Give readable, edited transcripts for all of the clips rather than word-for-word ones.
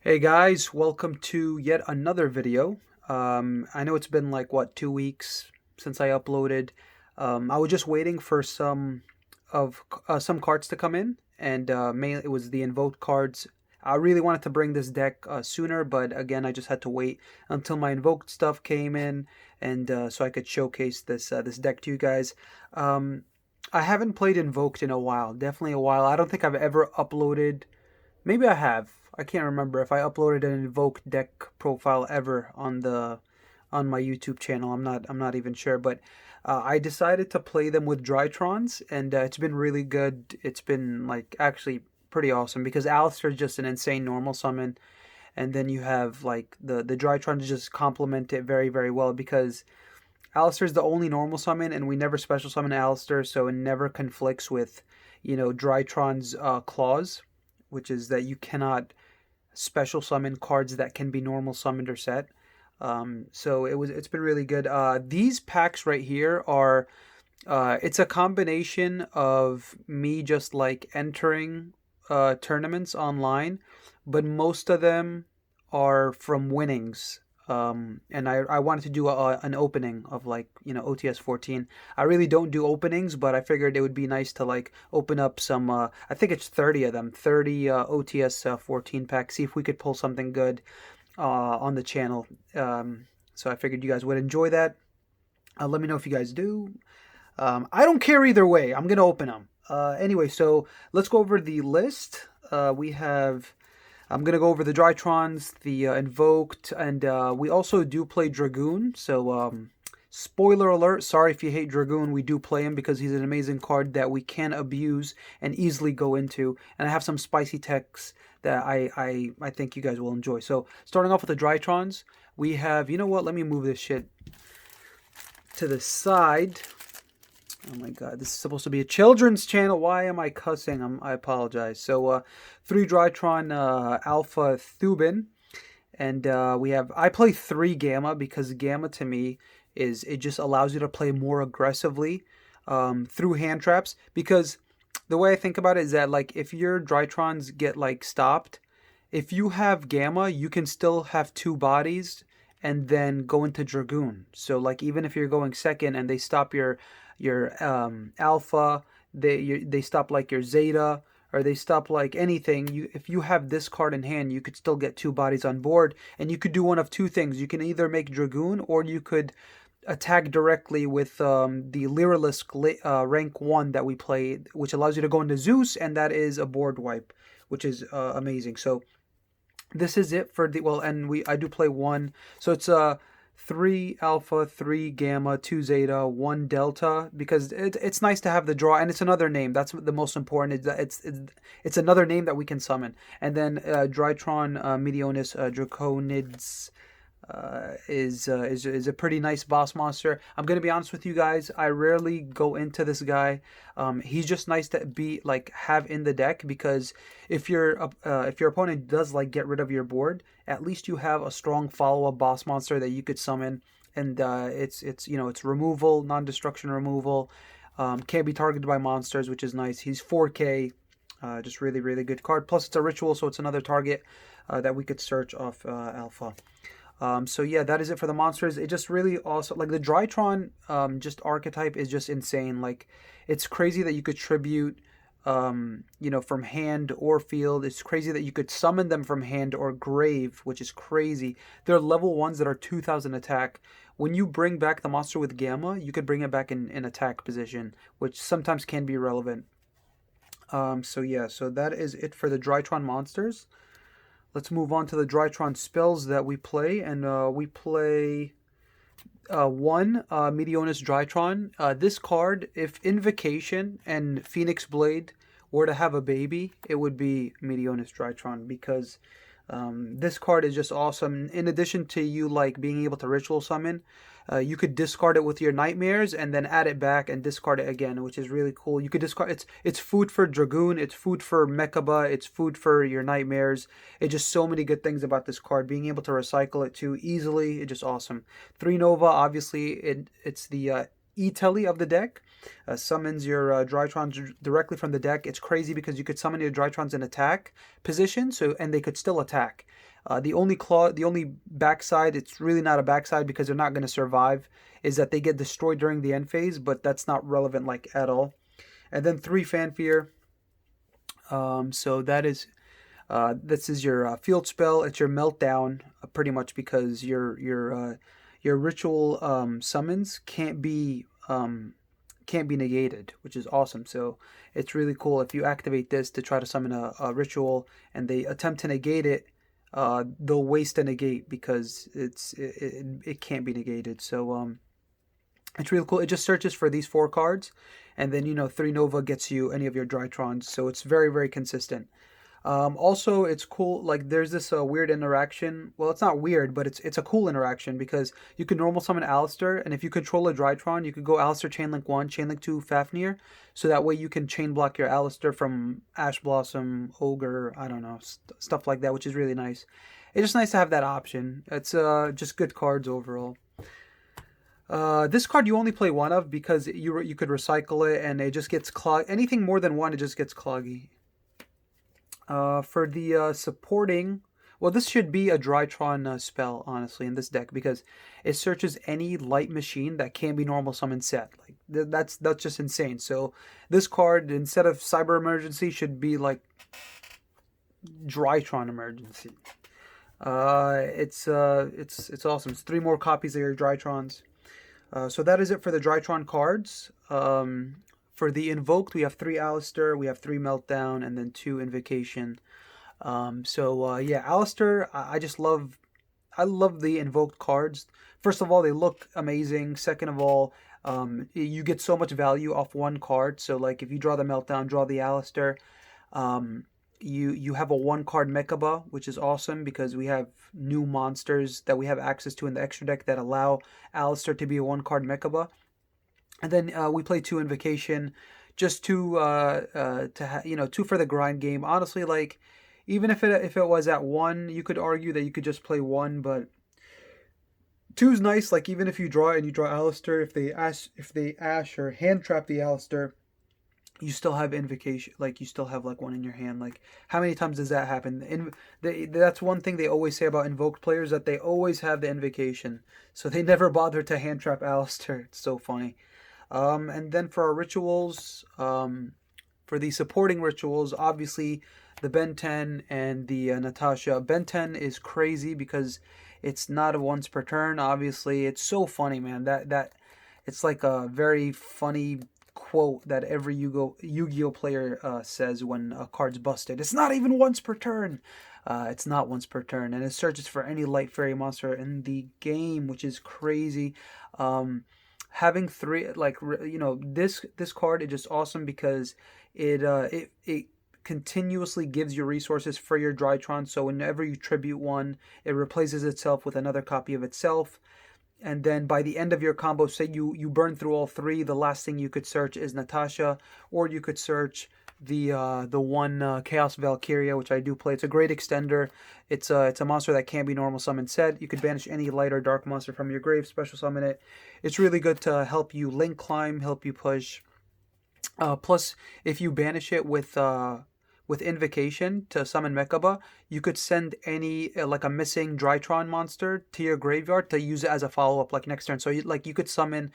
Hey guys, welcome to yet another video. I know it's been like what 2 weeks since I uploaded. I was just waiting for some cards to come in, and mainly it was the Invoked cards. I really wanted to bring this deck sooner, but again, I just had to wait until my Invoked stuff came in, and so I could showcase this deck to you guys. Um, I haven't played Invoked in a while, definitely a while. I don't think I've ever uploaded. Maybe I have. I can't remember if I uploaded an Invoked deck profile ever on my YouTube channel. I'm not even sure, but I decided to play them with Drytrons, and it's been really good. It's been like actually pretty awesome because Alistair is just an insane normal summon, and then you have like the Drytrons just complement it very well because Alistair's the only normal summon, and we never special summon Alistair, so it never conflicts with Drytron's clause, which is that you cannot special summon cards that can be normal summoned or set. So it's been really good. These packs right here are it's a combination of me just like entering tournaments online, but most of them are from winnings. And I wanted to do an opening of like OTS 14. I really don't do openings, but I figured it would be nice to like open up some. I think it's 30 of them, 30 OTS 14 packs. See if we could pull something good on the channel. So I figured you guys would enjoy that. Let me know if you guys do. I don't care either way. I'm gonna open them. Anyway, so let's go over the list. We have. I'm gonna go over the Drytrons, the Invoked, and we also do play Dragoon. So spoiler alert. Sorry if you hate Dragoon. We do play him because he's an amazing card that we can abuse and easily go into. And I have some spicy techs that I think you guys will enjoy. So starting off with the Drytrons, we have. You know what? Let me move this shit to the side. Oh my god, this is supposed to be a children's channel. Why am I cussing? I apologize. So, 3 Drytron Alpha Thubin. And I play 3 Gamma because Gamma to me it just allows you to play more aggressively through hand traps. Because the way I think about it is that, like, if your Drytrons get, like, stopped, if you have Gamma, you can still have 2 bodies and then go into Dragoon. So, like, even if you're going second and they stop your alpha, they stop like your zeta, or they stop like anything. If you have this card in hand, you could still get 2 bodies on board, and you could do one of 2 things. You can either make Dragoon, or you could attack directly with the Lyrilisk rank 1 that we play, which allows you to go into Zeus, and that is a board wipe, which is amazing. So this is it for the and I do play 1, so it's 3 alpha, 3 gamma, 2 zeta, 1 delta, because it's nice to have the draw, and it's another name. That's the most important. Is that it's another name that we can summon. And then Drytron Medionis Draconids is a pretty nice boss monster. I'm gonna be honest with you guys. I rarely go into this guy. He's just nice to be like have in the deck, because if your opponent does like get rid of your board, at least you have a strong follow-up boss monster that you could summon. And it's removal, non-destruction removal. Can't be targeted by monsters, which is nice. He's 4K. Just really good card. Plus it's a ritual, so it's another target that we could search off Alpha. So yeah, that is it for the monsters. It just really also, like, the Drytron just archetype is just insane. Like, it's crazy that you could tribute from hand or field. It's crazy that you could summon them from hand or grave, which is crazy. There are level 1s that are 2000 attack. When you bring back the monster with Gamma, you could bring it back in attack position, which sometimes can be relevant. So yeah, so that is it for the Drytron monsters. Let's move on to the Drytron spells that we play, and we play 1 Medionis Drytron. This card, if Invocation and Phoenix Blade were to have a baby, it would be Medionis Drytron, because this card is just awesome. In addition to you like being able to ritual summon, you could discard it with your nightmares and then add it back and discard it again, which is really cool. You could discard it's food for Dragoon, it's food for Mechaba, it's food for your nightmares. It's just so many good things about this card. Being able to recycle it too easily, it's just awesome. 3 Nova, obviously it's the E-Telly of the deck. summons your Drytrons directly from the deck. It's crazy because you could summon your Drytrons in attack position, and they could still attack. The only backside, it's really not a backside because they're not going to survive, is that they get destroyed during the end phase, but that's not relevant like at all. And then 3 Fanfare. So this is your field spell. It's your meltdown, pretty much, because your ritual summons can't be negated, which is awesome. So it's really cool if you activate this to try to summon a ritual and they attempt to negate it. They'll waste a negate because it can't be negated. So it's really cool. It just searches for these 4 cards, and then 3 Nova gets you any of your Drytrons. So it's very, very consistent. Also, it's cool, like there's this weird interaction. Well, it's not weird, but it's a cool interaction because you can normal summon Alistair, and if you control a Drytron, you could go Alistair Chainlink 1, Chainlink 2, Fafnir, so that way you can chain block your Alistair from Ash Blossom, Ogre, I don't know, stuff like that, which is really nice. It's just nice to have that option. It's just good cards overall. This card you only play 1 of because you could recycle it, and it just gets clogged. Anything more than 1, it just gets cloggy. For the supporting, well, this should be a Drytron spell, honestly, in this deck, because it searches any light machine that can be normal summon set. Like that's just insane. So this card, instead of Cyber Emergency, should be like Drytron Emergency. It's awesome. It's 3 more copies of your Drytrons. So that is it for the Drytron cards. For the Invoked, we have 3 Alistair, we have 3 Meltdown, and then 2 Invocation. Yeah, Alistair, I love the Invoked cards. First of all, they look amazing. Second of all, you get so much value off 1 card. So like if you draw the Meltdown, draw the Alistair, you have a 1-card Mechaba, which is awesome because we have new monsters that we have access to in the extra deck that allow Alistair to be a 1-card Mechaba. And then we play 2 Invocation, just to 2 for the grind game. Honestly, like even if it was at 1, you could argue that you could just play 1, but 2's nice. Like even if you draw and you draw Alistair, if they ash or hand trap the Alistair, you still have Invocation. Like you still have like 1 in your hand. Like how many times does that happen? That's one thing they always say about Invoked players, that they always have the Invocation, so they never bother to hand trap Alistair. It's so funny. And then for our rituals, for the supporting rituals, obviously the Ben 10 and the Natasha. Ben 10 is crazy because it's not a once per turn. Obviously, it's so funny, man. That it's like a very funny quote that every Yu-Gi-Oh player says when a card's busted. It's not even once per turn. It's not once per turn, and it searches for any light fairy monster in the game, which is crazy. Having 3, like this card is just awesome because it continuously gives you resources for your Drytron. So whenever you tribute 1, it replaces itself with another copy of itself. And then by the end of your combo, say you burn through all 3, the last thing you could search is Natasha, or you could search the 1 Chaos Valkyria, which I do play. It's a great extender. It's a monster that can be normal summon set. You could banish any light or dark monster from your grave, special summon it. It's really good to help you link climb, help you push. Plus, if you banish it with Invocation to summon Mechaba, you could send any like a missing Drytron monster to your graveyard to use it as a follow-up like next turn. So you could you could send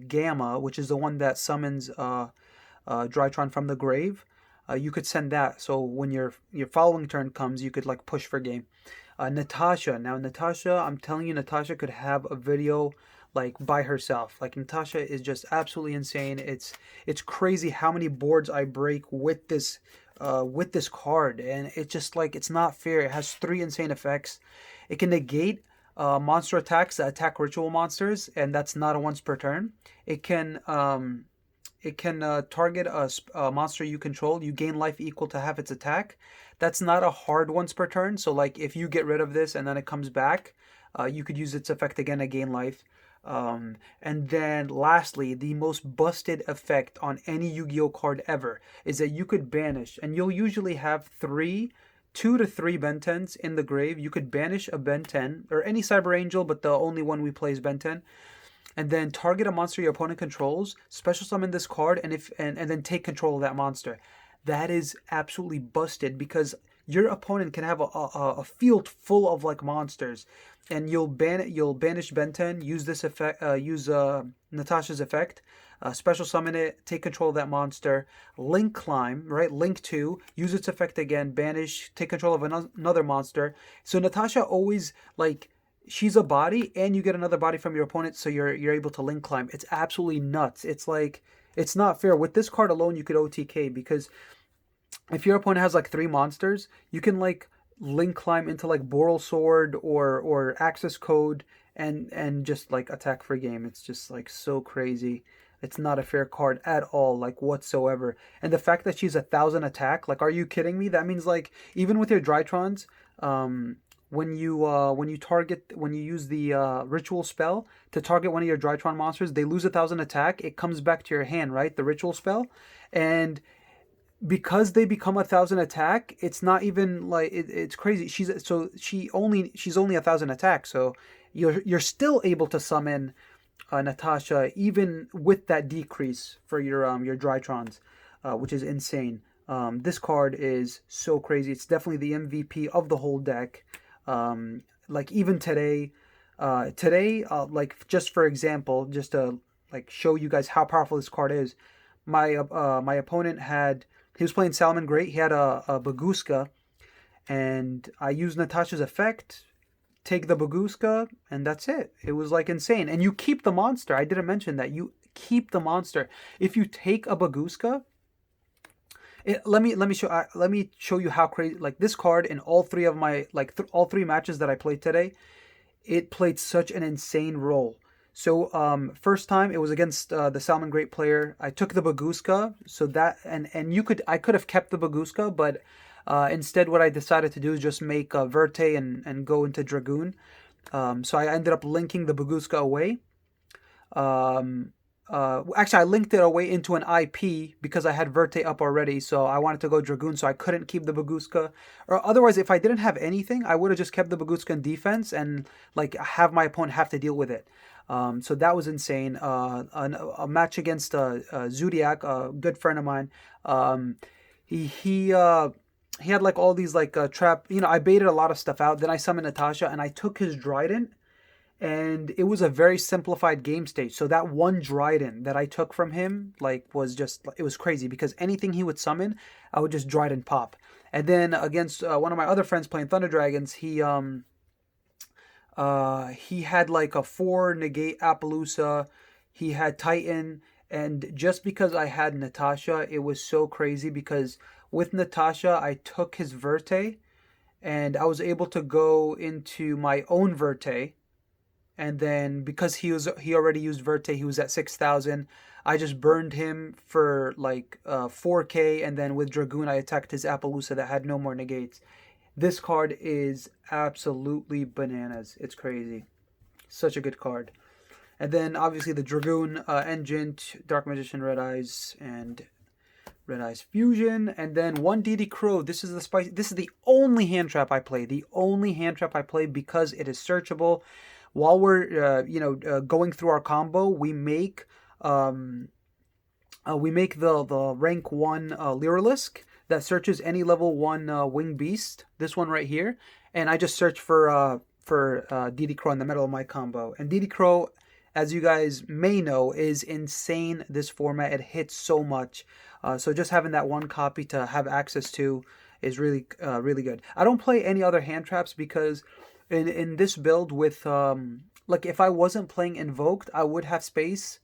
Gamma, which is the one that summons Drytron from the grave. You could send that, so when your following turn comes, you could like push for game. Natasha, I'm telling you, Natasha could have a video like by herself. Like Natasha is just absolutely insane. It's crazy how many boards I break with this card, and it's just like it's not fair. It has 3 insane effects. It can negate monster attacks that attack ritual monsters, and that's not a once per turn. It can target a monster you control. You gain life equal to half its attack. That's not a hard once per turn. So like if you get rid of this and then it comes back, you could use its effect again to gain life. And then lastly, the most busted effect on any Yu-Gi-Oh card ever is that you could banish, and you'll usually have 2 to 3 Ben 10s in the grave. You could banish a Ben 10 or any Cyber Angel, but the only one we play is Ben 10. and then target a monster your opponent controls, special summon this card, and then take control of that monster. That is absolutely busted because your opponent can have a field full of like monsters, and you'll banish Benten, use this effect, use Natasha's effect, special summon it, take control of that monster, link climb, right? Link 2, use its effect again, banish, take control of another monster. So Natasha always like she's a body and you get another body from your opponent, so you're able to link climb. It's absolutely nuts. It's like it's not fair. With this card alone, you could OTK because if your opponent has like 3 monsters, you can like link climb into like Boral Sword or Access Code and just like attack for game. It's just like so crazy. It's not a fair card at all, like whatsoever. And the fact that she's 1,000 attack, like, are you kidding me? That means like even with your Drytrons, when you use the ritual spell to target one of your Drytron monsters, they lose 1,000 attack. It comes back to your hand, right? The ritual spell, and because they become 1,000 attack, it's not even like it's crazy. She's only 1,000 attack, so you're still able to summon Natasha even with that decrease for your Drytrons, which is insane. This card is so crazy. It's definitely the MVP of the whole deck. Like even today, like just for example, just to like show you guys how powerful this card is. My opponent he was playing Salmon Great. He had a Baguska, and I used Natasha's effect, take the Baguska, and that's it. It was like insane. And you keep the monster. I didn't mention that. You keep the monster. If you take a Baguska, let me show you how crazy. Like this card in all 3 of my all 3 matches that I played today, it played such an insane role. So first time it was against the Salmon Great player. I took the Baguska, so that and I could have kept the Baguska, but instead what I decided to do is just make Verte and go into Dragoon. So I ended up linking the Baguska away. Actually, I linked it away into an IP because I had Verte up already, so I wanted to go Dragoon, so I couldn't keep the Baguska. Or otherwise, if I didn't have anything, I would have just kept the Baguska in defense and like have my opponent have to deal with it. So that was insane. A match against Zodiac, a good friend of mine. He had like all these like trap. I baited a lot of stuff out. Then I summoned Natasha and I took his Dryden, and it was a very simplified game state. So that one Dryden that I took from him like it was crazy because anything he would summon, I would just Dryden pop. And then against one of my other friends playing Thunder Dragons, he had like a 4 negate Appaloosa. He had Titan, and just because I had Natasha, it was so crazy because with Natasha, I took his Verte, and I was able to go into my own Verte, and then because he already used Verte, he was at 6,000. I just burned him for like 4K, and then with Dragoon, I attacked his Appaloosa that had no more negates. This card is absolutely bananas. It's crazy. Such a good card. And then obviously the Dragoon Engine, Dark Magician, Red Eyes, and Red Eyes Fusion. And then 1 DD Crow. This is the spicy. This is the only hand trap I play. The only hand trap I play because it is searchable. While we're going through our combo, we make the rank 1 Lyralisk that searches any level 1 Winged Beast. This one right here, and I just search for DD Crow in the middle of my combo. And DD Crow, as you guys may know, is insane. This format, it hits so much. So just having that 1 copy to have access to is really really good. I don't play any other hand traps because in this build with like if I wasn't playing Invoked, I would have space,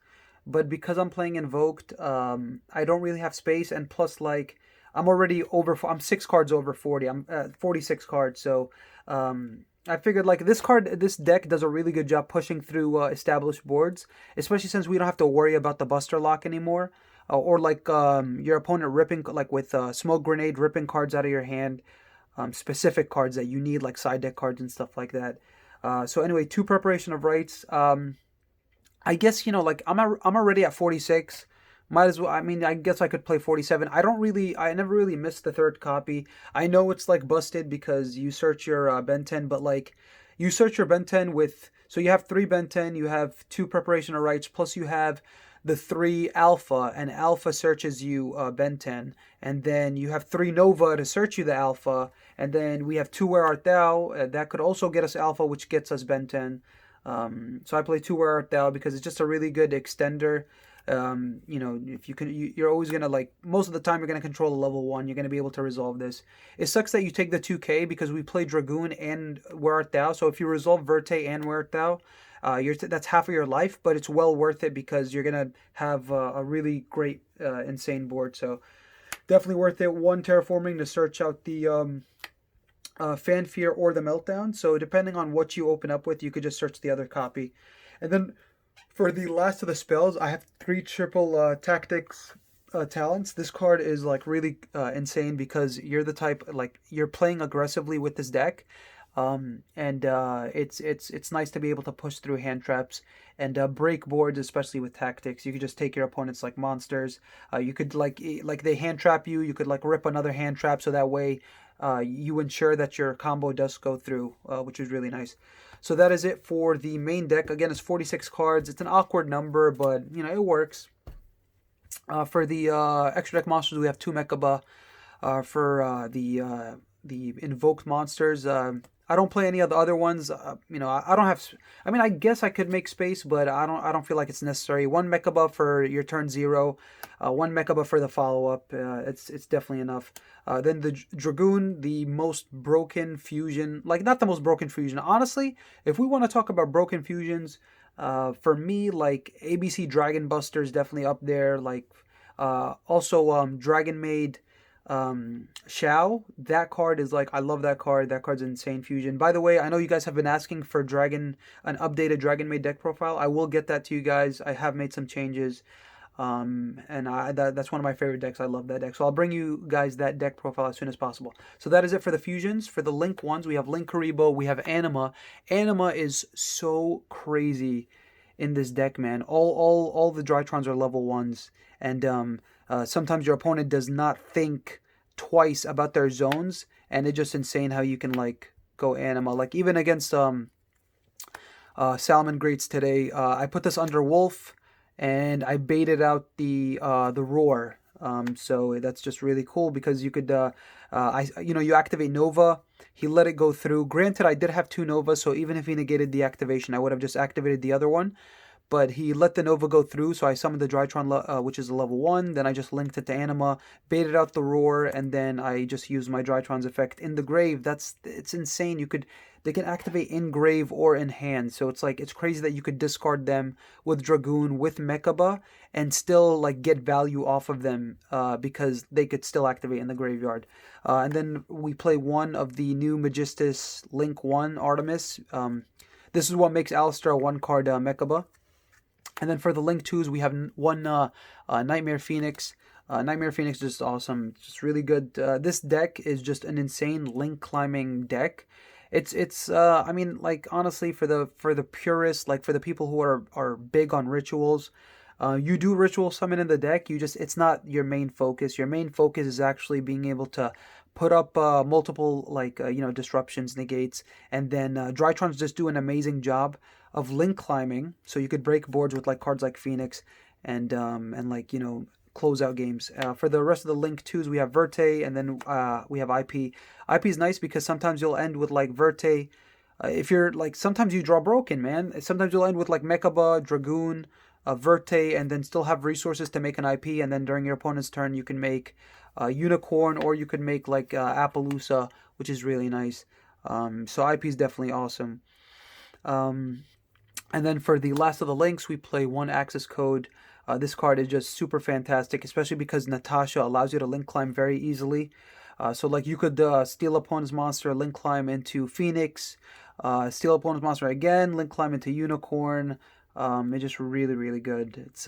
but because I'm playing Invoked, I don't really have space, and plus like I'm 6 cards over 40. I'm at 46 cards, so I figured like this deck does a really good job pushing through established boards, especially since we don't have to worry about the Buster Lock anymore, or like your opponent ripping like with Smoke Grenade ripping cards out of your hand, specific cards that you need like side deck cards and stuff like that. So anyway, 2 Preparation of Rites. I guess like I'm already at 46. Might as well. I mean, I guess I could play 47. I never really missed the 3rd copy. I know it's like busted because you search your Ben 10, but like You search your Ben 10 with, so you have 3 Ben 10, you have 2 Preparation of Rights, plus you have the 3 Alpha, and Alpha searches you Ben 10, and then you have 3 Nova to search you the Alpha, and then we have 2 Where Art Thou, that could also get us Alpha, which gets us Ben 10. So I play 2 Where Art Thou because it's just a really good extender. You know, if you can, you're always gonna, like, most of the time you're gonna control a level 1. You're gonna be able to resolve this. It sucks that you take the 2K because we play Dragoon and Where Art Thou. So if you resolve Verte and Where Art Thou, that's half of your life, but it's well worth it because you're gonna have a really great, insane board. So definitely worth it. 1 terraforming to search out the Fanfear or the Meltdown. So depending on what you open up with, you could just search the other copy, and then for the last of the spells, I have 3 triple tactics talents. This card is like really insane because you're the type, like, you're playing aggressively with this deck, and it's nice to be able to push through hand traps and break boards, especially with tactics. You could just take your opponents like monsters. You could like they hand trap you. You could like rip another hand trap, so that way you ensure that your combo does go through, which is really nice. So that is it for the main deck. Again, it's 46 cards. It's an awkward number, but you know, it works. For the extra deck monsters, we have 2 Mechaba. For the invoked monsters, I don't play any of the other ones. You know, I don't have. I mean, I guess I could make space, but I don't feel like it's necessary. 1 Mechaba for your turn 0. 1 Mechaba for the follow up. It's definitely enough. Then the Dragoon, the most broken fusion. Like, not the most broken fusion. Honestly, if we want to talk about broken fusions, for me, like, ABC Dragon Buster is definitely up there. Like, also Dragon Maid. Shao, that card is like, I love that card. That card's insane fusion. By the way, I know you guys have been asking for an updated Dragon Maid deck profile. I will get that to you guys. I have made some changes. And that's one of my favorite decks. I love that deck. So I'll bring you guys that deck profile as soon as possible. So that is it for the fusions. For the Link ones, we have Link Karibo, we have Anima. Anima is so crazy in this deck, man. All the Drytrons are level 1s, and sometimes your opponent does not think twice about their zones, and it's just insane how you can like go Anima. Like, even against Salmon Greats today, I put this under Wolf, and I baited out the Roar. So that's just really cool because you could, you activate Nova. He let it go through. Granted, I did have 2 Novas, so even if he negated the activation, I would have just activated the other one. But he let the Nova go through, so I summoned the Drytron, which is a level 1. Then I just linked it to Anima, baited out the Roar, and then I just used my Drytron's effect in the grave. It's insane. They can activate in grave or in hand, so it's crazy that you could discard them with Dragoon, with Mechaba, and still like get value off of them, because they could still activate in the graveyard. And then we play 1 of the new Magistus Link 1 Artemis. This is what makes Alistair a 1-card Mechaba. And then for the Link 2s, we have 1 Nightmare Phoenix. Nightmare Phoenix is just awesome. Just really good. This deck is just an insane link climbing deck. I mean, like, honestly, for the purists, like for the people who are big on rituals, you do ritual summon in the deck. It's not your main focus. Your main focus is actually being able to put up multiple, like, disruptions, negates, and then Drytrons just do an amazing job of link climbing, so you could break boards with like cards like Phoenix, and like, close out games. For the rest of the Link 2s, we have Verte, and then we have IP. IP is nice because sometimes you'll end with like Verte. If you're like, sometimes you draw broken, man. Sometimes you'll end with like Mechaba, Dragoon, Verte, and then still have resources to make an IP, and then during your opponent's turn you can make Unicorn, or you could make like Appaloosa, which is really nice. So IP is definitely awesome. And then for the last of the links, we play 1 Access Code. This card is just super fantastic, especially because Natasha allows you to link climb very easily. So like, you could steal opponent's monster, link climb into Phoenix, steal opponent's monster again, link climb into Unicorn. It's just really, really good. It's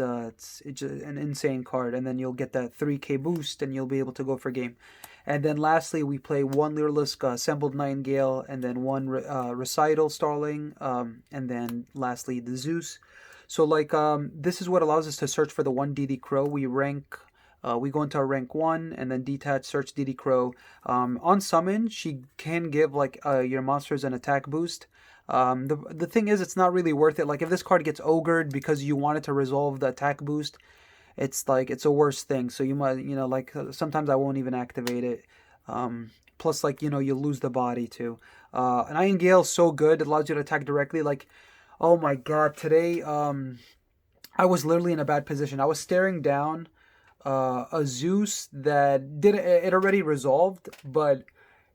just an insane card, and then you'll get that 3k boost, and you'll be able to go for game. And then lastly, we play 1 Lyrilisk Assembled Nightingale, and then 1 Recital Starling, and then lastly the Zeus. So like, this is what allows us to search for the 1 DD Crow. We rank We go into a rank 1 and then detach, search DD Crow. On summon, she can give like your monsters an attack boost. The thing is, it's not really worth it. Like if this card gets ogred because you wanted to resolve the attack boost, it's like it's a worse thing. So you might, like sometimes I won't even activate it. Plus, like you lose the body too. And Iron Gale's so good; it allows you to attack directly. Like, oh my god, today I was literally in a bad position. I was staring down a Zeus that did it already resolved, but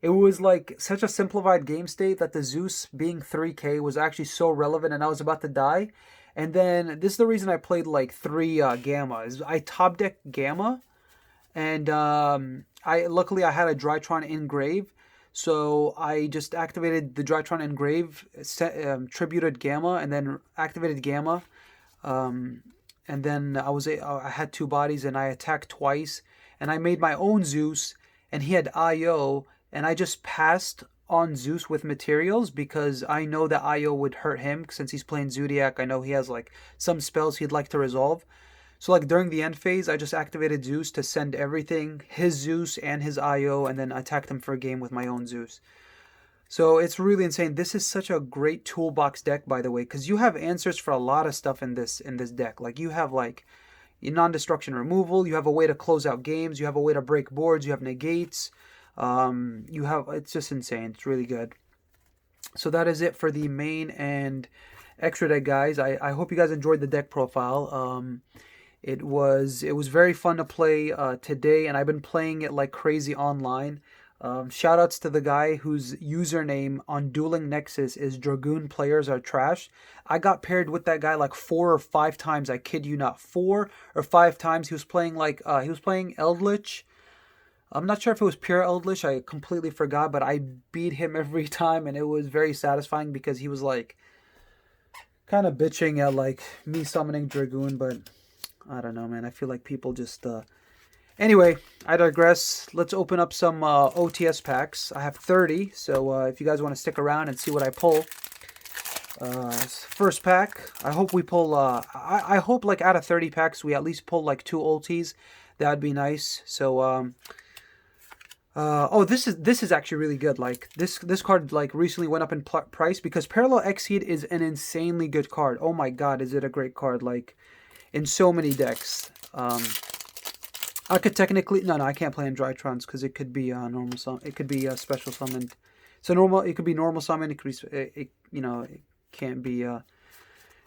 it was like such a simplified game state that the Zeus being 3k was actually so relevant, and I was about to die. And then this is the reason I played like 3 Gammas. I top deck Gamma, and I luckily I had a Drytron Engrave, so I just activated the Drytron Engrave, tributed Gamma, and then activated Gamma. And then I had 2 bodies and I attacked twice, and I made my own Zeus, and he had IO, and I just passed on Zeus with materials because I know that IO would hurt him since he's playing Zodiac. I know he has like some spells he'd like to resolve. So like during the end phase, I just activated Zeus to send everything, his Zeus and his IO, and then attacked him for a game with my own Zeus. So it's really insane. This is such a great toolbox deck, by the way, because you have answers for a lot of stuff in this deck. Like you have like non-destruction removal, you have a way to close out games, you have a way to break boards, you have negates. It's just insane. It's really good. So that is it for the main and extra deck, guys. I hope you guys enjoyed the deck profile. It was very fun to play today, and I've been playing it like crazy online. Shout outs to the guy whose username on Dueling Nexus is Dragoon Players Are Trash. I got paired with that guy like 4 or 5 times. I kid you not, 4 or 5 times. He was playing Eldritch. I'm not sure if it was pure Eldritch. I completely forgot, but I beat him every time, and it was very satisfying because he was like kind of bitching at like me summoning Dragoon, but I don't know, man. I feel like people just Anyway, I digress. Let's open up some OTS packs. I have 30, so if you guys want to stick around and see what I pull. First pack, I hope we pull, I hope like out of 30 packs, we at least pull like 2 ultis. That would be nice. So, oh, this is actually really good. Like, this card, like, recently went up in price because Parallel Exceed is an insanely good card. Oh my god, is it a great card, like, in so many decks. I could technically... No, I can't play in Drytrons because it could be normal summon. It could be special summoned. So normal... It could be normal summon. It could be... It can't be...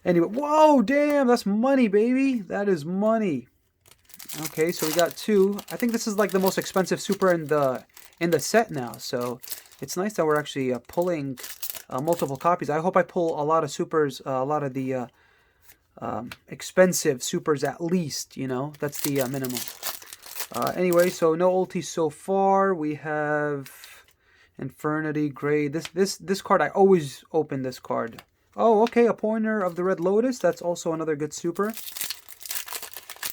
Anyway. Whoa, damn! That's money, baby! That is money. Okay, so we got 2. I think this is like the most expensive super in the set now. So it's nice that we're actually pulling multiple copies. I hope I pull a lot of supers, a lot of the expensive supers at least. That's the minimum. Anyway, so no ultis so far. We have Infernity, Grey. This card, I always open this card. Oh, okay, a Pointer of the Red Lotus. That's also another good super.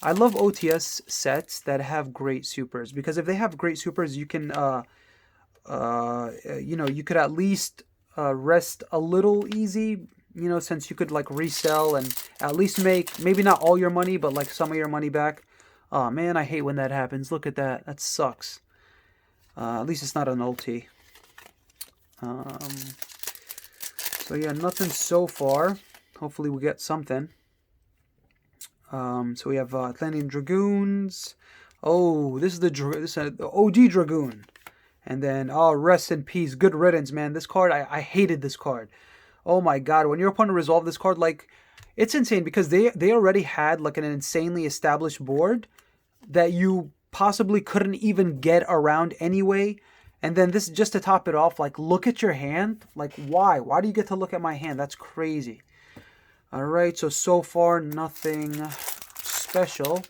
I love OTS sets that have great supers, because if they have great supers, you can, you could at least rest a little easy, since you could like resell and at least make maybe not all your money, but like some of your money back. Oh man, I hate when that happens. Look at that. That sucks. At least it's not an ulti. So yeah, nothing so far. Hopefully we get something. So we have Atlantean Dragoons. Oh, this is the OG Dragoon. And then, oh, rest in peace. Good riddance, man. This card, I hated this card. Oh my god, when your opponent resolved this card, like, it's insane because they already had like an insanely established board that you possibly couldn't even get around anyway. And then this, just to top it off, like, look at your hand. Like, why? Why do you get to look at my hand? That's crazy. Alright, so far, nothing special.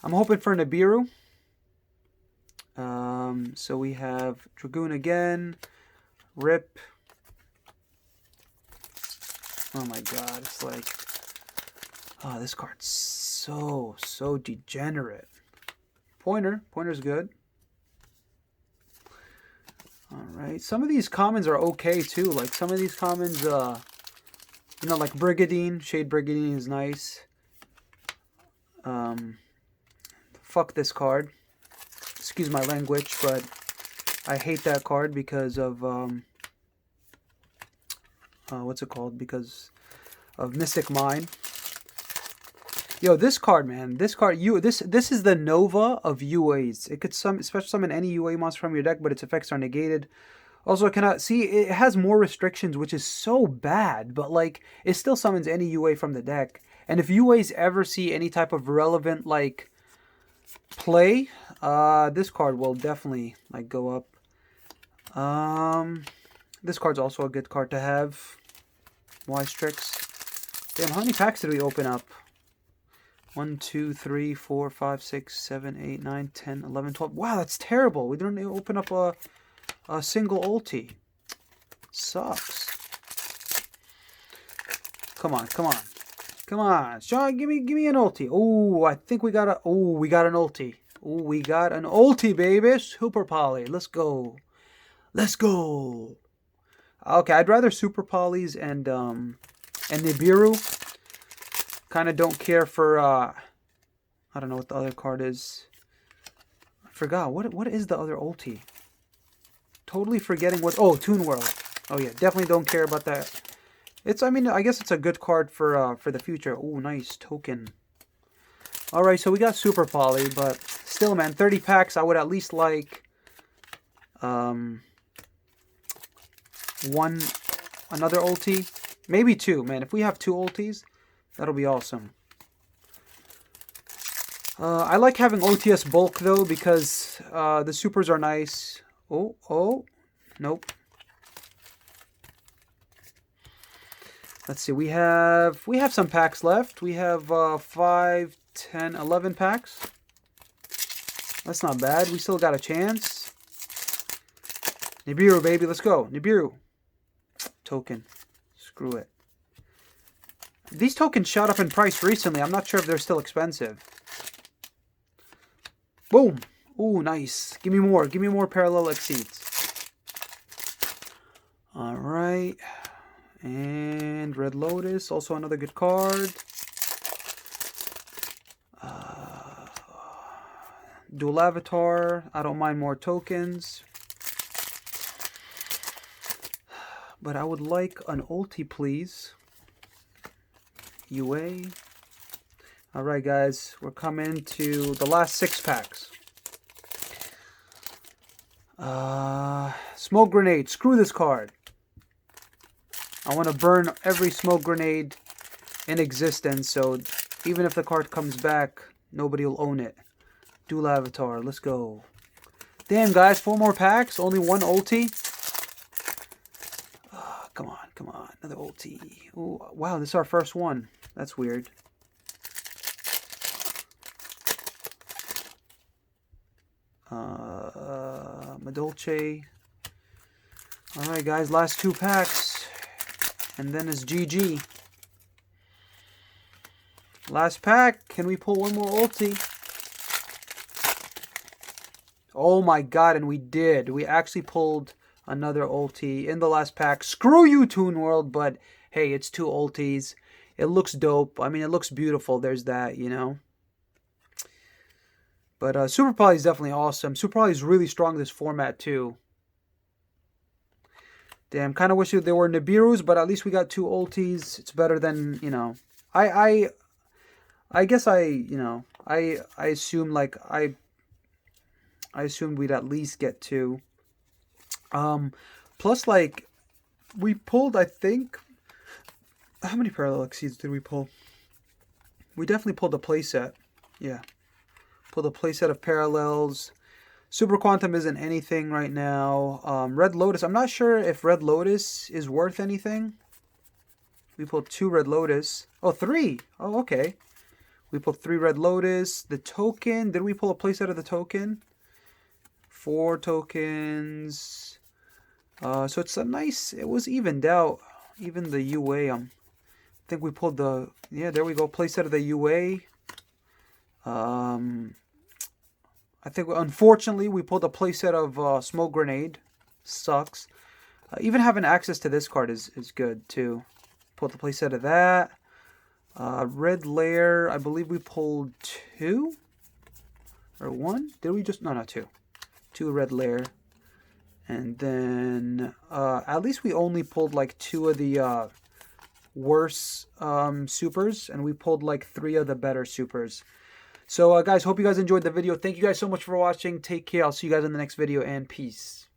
I'm hoping for Nibiru. So we have Dragoon again. Rip. Oh my god, it's like... Oh, this card's so degenerate. Pointer's good. Alright, some of these commons are okay too. Like, some of these commons, like Brigadine. Shade Brigadine is nice. fuck this card. Excuse my language, but I hate that card because of what's it called? Because of Mystic Mine. Yo, this card, man. This card, this is the Nova of UAs. It could special summon any UA monster from your deck, but its effects are negated. Also, it cannot see. It has more restrictions, which is so bad. But like, it still summons any UA from the deck. And if UAs ever see any type of relevant like play, this card will definitely like go up. This card's also a good card to have. Wise Tricks. Damn, how many packs did we open up? 1, 2, 3, 4, 5, 6, 7, 8, 9, 10, 11, 12. Wow, that's terrible. We didn't open up a single ulti. Sucks. Come on, come on. Come on. Sean, give me an ulti. Oh, I think we got an ulti. Oh, we got an ulti, baby. Super Poly. Let's go. Let's go. Okay, I'd rather Super Polys and Nibiru. Kind of don't care for, I don't know what the other card is. I forgot. What is the other ulti? Totally forgetting what... Oh, Toon World. Oh, yeah. Definitely don't care about that. I mean, I guess it's a good card for the future. Oh, nice. Token. Alright, so we got Super Poly, but still, man, 30 packs, I would at least like... another ulti. Maybe two, man. If we have two ultis... That'll be awesome. I like having OTS bulk though because the supers are nice. Oh, nope. Let's see. We have some packs left. We have 5, 10, 11 packs. That's not bad. We still got a chance. Nibiru, baby, let's go. Nibiru. Token. Screw it. These tokens shot up in price recently. I'm not sure if they're still expensive. Boom. Ooh, nice. Give me more. Give me more Parallel Exceeds. Alright. And Red Lotus. Also another good card. Dual Avatar. I don't mind more tokens. But I would like an ulti, please. UA. Alright guys, we're coming to the last 6 packs. Smoke Grenade. Screw this card. I want to burn every Smoke Grenade in existence, so even if the card comes back, nobody will own it. Dual Avatar. Let's go. Damn guys, 4 more packs. Only one ulti. Come on, come on. Another ulti. Ooh, wow, this is our first one. That's weird. Madolche. Alright guys, last 2 packs. And then it's GG. Last pack. Can we pull one more ulti? Oh my god, and we did. We actually pulled another ulti in the last pack. Screw you, Toon World, but hey, it's 2 ultis. It looks dope. I mean, it looks beautiful. There's that, you know. But Super Poly is definitely awesome. Super Poly is really strong in this format, too. Damn, kind of wish there were Nibirus, but at least we got 2 ultis. It's better than, you know. I guess you know, I assume, like, I assumed we'd at least get 2. Plus, like, we pulled, I think... How many Parallel Exceeds did we pull? We definitely pulled a playset. Yeah. Pulled a playset of Parallels. Super Quantum isn't anything right now. Red Lotus. I'm not sure if Red Lotus is worth anything. We pulled 2 Red Lotus. Oh, 3. Oh, okay. We pulled 3 Red Lotus. The token. Did we pull a playset of the token? 4 tokens. So it's a nice... It was evened out. Even the UA. I think we pulled the... Yeah, there we go. Playset of the UA. I think, unfortunately, we pulled a playset of Smoke Grenade. Sucks. Even having access to this card is good, too. Pulled the playset of that. Red Lair, I believe we pulled 2. Or one? Did we just... No, no, two. Two red layer. And then at least we only pulled like two of the worse supers, and we pulled like three of the better supers. So guys, hope you guys enjoyed the video. Thank you guys so much for watching. Take care. I'll see you guys in the next video, and peace.